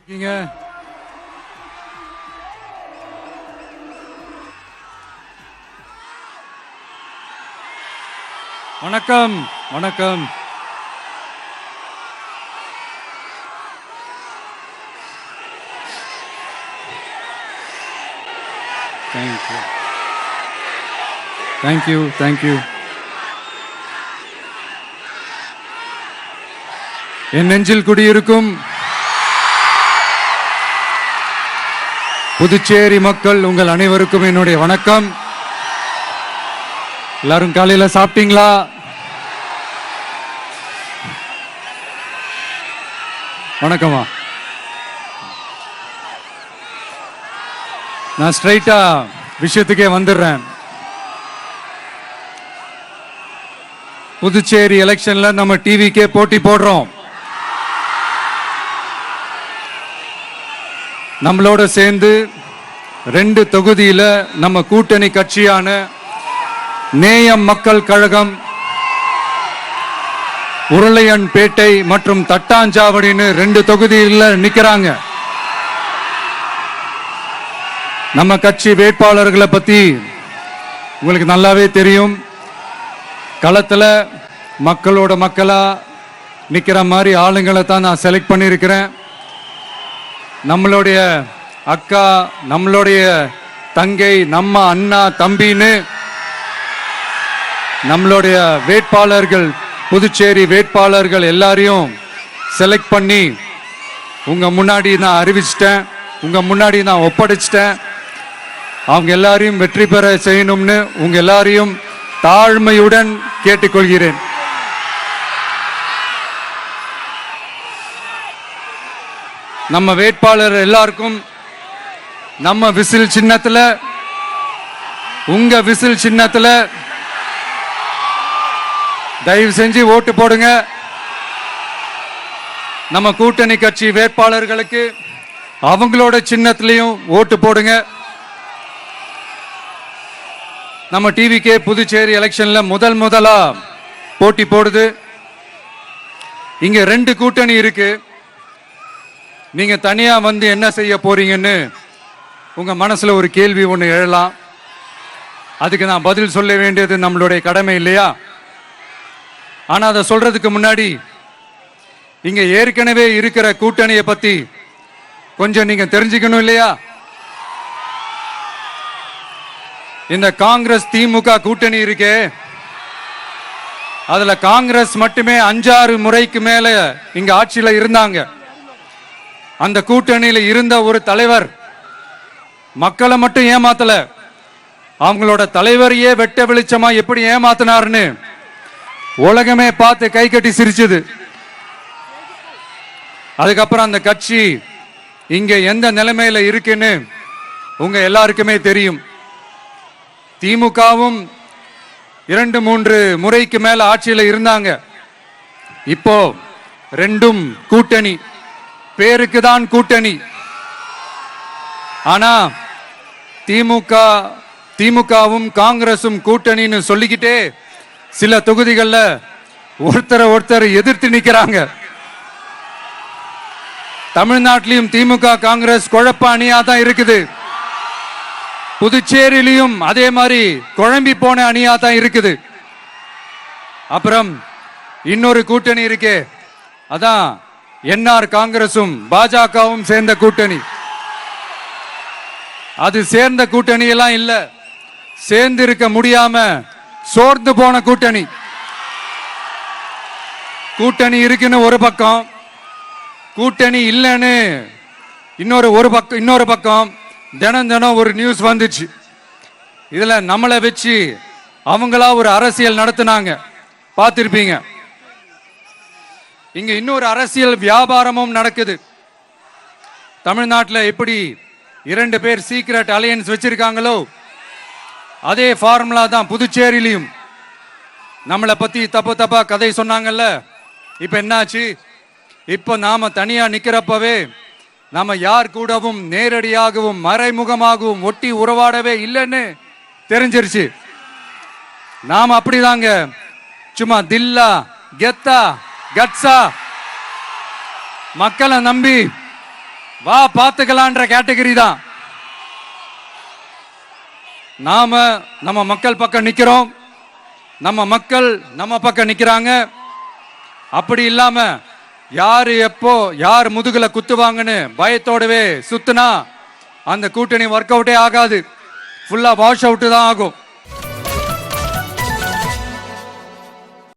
வணக்கம் வணக்கம். Thank you thank you. என் நெஞ்சில் குடியிருக்கும் புதுச்சேரி மக்கள் உங்கள் அனைவருக்கும் என்னுடைய வணக்கம். எல்லாரும் காலையில சாப்பிட்டீங்களா? வணக்கமா. நான் ஸ்ட்ரைட்டா விஷயத்துக்கே வந்துடுறேன். புதுச்சேரி எலெக்ஷன்ல நம்ம டிவிக்கே போட்டி போடுறோம். நம்மளோட சேர்ந்து 2 தொகுதியில நம்ம கூட்டணி கட்சியான நேயம் மக்கள் கழகம் உருளையன்பேட்டை மற்றும் தட்டாஞ்சாவடின்னு 2 தொகுதியில் நிக்கிறாங்க. நம்ம கட்சி வேட்பாளர்களை பத்தி உங்களுக்கு நல்லாவே தெரியும். களத்துல மக்களோட மக்களா நிக்கிற மாதிரி ஆளுங்களை தான் நான் செலக்ட் பண்ணியிருக்கிறேன். நம்மளுடைய அக்கா, நம்மளுடைய தங்கை, நம்ம அண்ணா தம்பின்னு நம்மளுடைய வேட்பாளர்கள், புதுச்சேரி வேட்பாளர்கள் எல்லாரையும் செலக்ட் பண்ணி உங்க முன்னாடி நான் அறிவிச்சிட்டேன், உங்க முன்னாடி நான் ஒப்படைச்சிட்டேன். அவங்க எல்லாரையும் வெற்றி பெற செய்யணும்னு உங்க எல்லாரையும் தாழ்மையுடன் கேட்டுக்கொள்கிறேன். நம்ம வேட்பாளர் எல்லாருக்கும் நம்ம விசில் சின்னத்துல, உங்க விசில் சின்னத்துல தயவு செஞ்சு ஓட்டு போடுங்க. நம்ம கூட்டணி கட்சி வேட்பாளர்களுக்கு அவங்களோட சின்னத்திலையும் ஓட்டு போடுங்க. நம்ம டிவிக்கே புதுச்சேரி எலெக்ஷன்ல முதலா போட்டி போடுது. இங்க 2 கூட்டணி இருக்கு. நீங்க தனியா வந்து என்ன செய்ய போறீங்கன்னு உங்க மனசுல ஒரு கேள்வி ஒண்ணு எழலாம். அதுக்கு நான் பதில் சொல்ல வேண்டியது நம்மளுடைய கடமை இல்லையா? ஆனா அதை சொல்றதுக்கு முன்னாடி இங்க ஏற்கனவே இருக்கிற கூட்டணியை பத்தி கொஞ்சம் நீங்க தெரிஞ்சுக்கணும் இல்லையா? இந்த காங்கிரஸ் திமுக கூட்டணி இருக்கே, அதுல காங்கிரஸ் மட்டுமே 5-6 முறைக்கு மேல இங்க ஆட்சியில இருந்தாங்க. அந்த கூட்டணியில இருந்த ஒரு தலைவர் மக்களை மட்டும் ஏமாத்தல, அவங்களோட தலைவரையே வெட்ட வெளிச்சமா எப்படி ஏமாத்தினார்னு உலகமே பார்த்து கை கட்டி சிரிச்சது. அதுக்கப்புறம் அந்த கட்சி இங்க எந்த நிலைமையில இருக்குன்னு உங்க எல்லாருக்குமே தெரியும். திமுகவும் 2-3 முறைக்கு மேல ஆட்சியில இருந்தாங்க. இப்போ 2ம் கூட்டணி, பேருக்கு தான் கூட்டணி. ஆனா திமுகவும் காங்கிரசும் கூட்டணின்னு சொல்லிக்கிட்டே சில தொகுதிகளில் ஒருத்தர் எதிர்த்து நிக்கிறாங்க. தமிழ்நாட்டிலையும் திமுக காங்கிரஸ் குழப்ப அணியா தான் இருக்குது. புதுச்சேரியிலையும் அதே மாதிரி குழம்பி போன அணியா தான் இருக்குது. அப்புறம் இன்னொரு கூட்டணி இருக்கே, அதான் என்ஆர் காங்கிரசும் பாஜகவும் சேர்ந்த கூட்டணி. அது சேர்ந்த கூட்டணி எல்லாம் இல்ல, சேர்ந்து இருக்க முடியாம சோர்ந்து போன கூட்டணி. கூட்டணி இருக்குன்னு ஒரு பக்கம், கூட்டணி இல்லைன்னு இன்னொரு பக்கம் தினம் ஒரு நியூஸ் வந்துச்சு. இதுல நம்மளை வச்சு அவங்களா ஒரு அரசியல் நடத்தினாங்க, பார்த்திருப்பீங்க. இங்க இன்னொரு அரசியல் வியாபாரமும் நடக்குது. தமிழ்நாட்டில் எப்படி 2 பேர் சீக்ரெட் அலையன்ஸ் வச்சிருக்காங்களோ அதே ஃபார்முலா தான் புதுச்சேரியிலையும். நம்மளை பத்தி தப்பா கதை சொன்னாங்கல்ல, இப்ப என்னாச்சு? இப்ப நாம தனியா நிக்கிறப்பவே நாம யார் கூடவும் நேரடியாகவும் மறைமுகமாகவும் ஒட்டி உறவாடவே இல்லைன்னு தெரிஞ்சிருச்சு. நாம அப்படிதாங்க, சும்மா தில்லா கெத்தா கட்ஸா மக்களை நம்பி வா பாத்துக்கலான்ற கேட்டகரி தான். நாம நம்ம மக்கள் பக்கம் நிக்கிறோம், நம்ம மக்கள் நம்ம பக்கம் நிக்கிறாங்க. அப்படி இல்லாம யாரு எப்போ யார் முதுகுல குத்துவாங்கன்னு பயத்தோடவே சுத்துனா அந்த கூட்டணி ஒர்க் அவுட்டே ஆகாது, ஃபுல்லா வாஷ் அவுட் தான் ஆகும்.